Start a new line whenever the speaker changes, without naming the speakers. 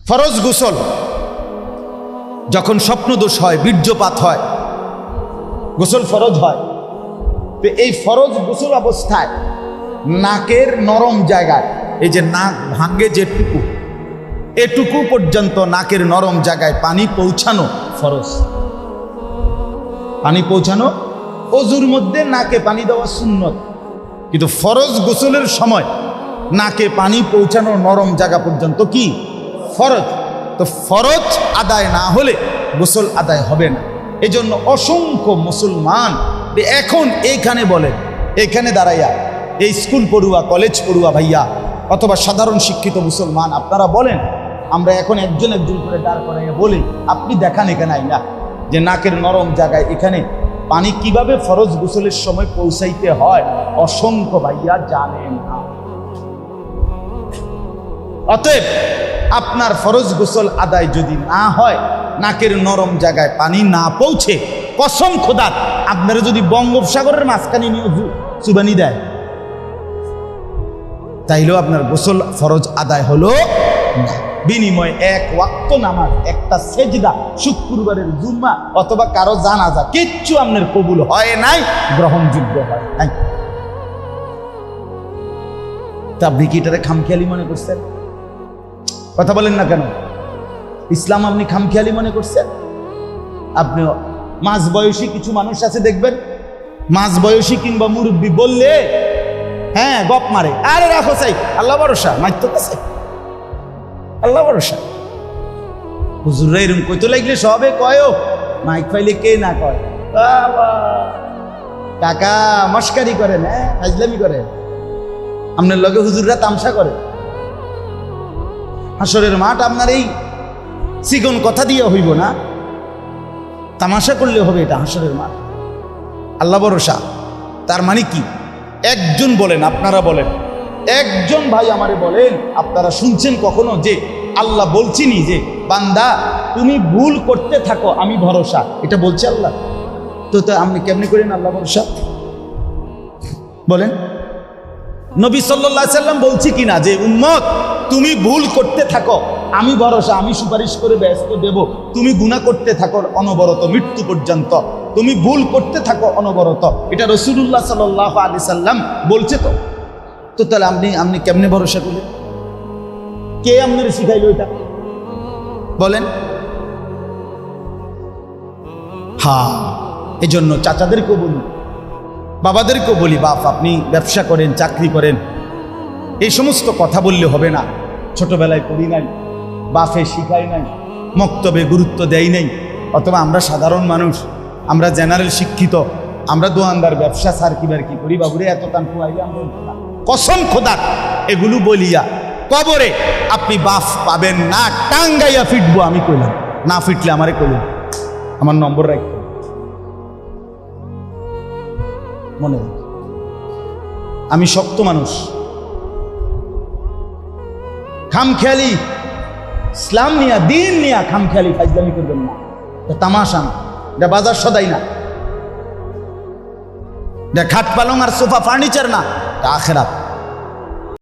ফরজ গোসল যখন স্বপ্নদোষ হয়, বীর্যপাত হয়, গোসল ফরজ হয়। তো এই ফরজ গোসল অবস্থায় নাকের নরম জায়গায়, এই যে নাক ভাঙ্গে যেটুকু, এটুকু পর্যন্ত নাকের নরম জায়গায় পানি পৌঁছানো ফরজ। পানি পৌঁছানো অজুর মধ্যে নাকে পানি দেওয়া সুন্নত, কিন্তু ফরজ গোসলের সময় নাকে পানি পৌঁছানো নরম জায়গা পর্যন্ত কি ফরজ। তো ফরজ আদায় না হলে গোসল আদায় হবে না। এজন্য অসংখ্য মুসলমান এখন এইখানে বলে, এইখানে দাঁড়াইয়া এই স্কুল পড়ুয়া, কলেজ পড়ুয়া ভাইয়া অথবা সাধারণ শিক্ষিত মুসলমান আপনারা বলেন, আমরা এখন একজন একজন করে দাঁড় করাইয়া বলি, আপনি দেখান এখানে আইনা যে নাকের নরম জায়গায় এখানে পানি কিভাবে ফরজ গোসলের সময় পৌঁছাইতে হয়। অসংখ্য ভাইয়া জানেন না। অতএব আপনার ফরজ গোসল আদায় যদি না হয়, নাকের নরম জায়গায় পানি না পৌঁছে, কসম খোদার আপনারা যদি বঙ্গোপসাগরের মাঝখানে নিয়ে চুবানি দেয়, তাইলেও আপনার গোসল ফরজ আদায় হলো না। বিনিময়ে এক ওয়াক্ত নামাজ, একটা সেজদা, শুক্রবারের জুম্মা অথবা কারো জানাজা, কিচ্ছু আপনার কবুল হয় নাই, গ্রহণযোগ্য হয় নাই। তা আপনি কি এটারে খামখেয়ালি মনে করছেন? কথা বলেন না কেন? ইসলাম আপনি খামখেয়ালি মনে করছেন? আপনি মাঝ বয়সী কিছু মানুষ আছে দেখবেন, মাঝ বয়সী কিংবা মুরব্বী বললে হ্যাঁ গপ মারে, আরে রাখো চাই, আল্লাহ ভরসা, মাইতো কাছে আল্লাহ ভরসা। হুজুররা এরকম কইতে লাগলে সবে কয়ও, মাইক পাইলে কে না কয় কাকা মস্কারি করেন, হ্যাঁ ফাজলামি করেন, আপনার লগে হুজুররা তামসা করে। হাসরের মাঠ আপনার এই চিকন কথা দিয়ে হইব না, তামাশা করলে হবে এটা হাসরের মাঠ। আল্লাহ ভরসা তার মানে কি? একজন বলেন, আপনারা বলেন, একজন ভাই আমারে বলেন, আপনারা শুনছেন কখনো যে আল্লাহ বলছিনি যে বান্দা তুমি ভুল করতে থাকো আমি ভরসা, এটা বলছে আল্লাহ? তো আপনি কেমনি করেন আল্লাহ ভরসা বলেন? নবী সাল্লাল্লাহু আলাইহি সাল্লাম বলছি কিনা যে উম্মত তুমি ভুল করতে থাকো আমি ভরসা, আমি সুপারিশ করে ব্যস্ত দেব, তুমি গুনাহ করতে থাকো অনবরত মৃত্যু পর্যন্ত, তুমি ভুল করতে থাকো অনবরত, এটা রাসূলুল্লাহ সাল্লাল্লাহু আলাইহি সাল্লাম বলছে। তো তাহলে আপনি কেমনে ভরসা করলেন? কে আপনার শিখাইলো এটা বলেন? হ্যাঁ, এজন্য চাচাদেরকেও বলি, বাবাদেরকেও বলি, বাপ আপনি ব্যবসা করেন, চাকরি করেন, এই সমস্ত কথা বললে হবে না। ছোটবেলায় পড়ি নাই, বাপে শিখাই নাই, মক্তবে গুরুত্ব দেয় নাই, অথবা আমরা সাধারণ মানুষ, আমরা জেনারেল শিক্ষিত, আমরা দোয়ানদার, ব্যবসা সার্কিবার কি করি, বাবুরে এত টান খুয়াইলে আমরা কসম খোদার এগুলো বলিয়া কবরে আপনি বাফ পাবেন না, টাঙ্গাইয়া ফিটবো আমি কইলাম, না ফিটলে আমারে কইলাম, আমার নম্বর রাখতে মনে রাখ। আমি শক্ত মানুষ, খামখেয়ালি ইসলাম নিয়া, দিন নিয়া খামখেয়ালি ফাজলামি করবেন না, তামাশা না, এটা বাজার সদাই না, এটা খাট পালং আর সোফা ফার্নিচার না, এটা আখেরাত।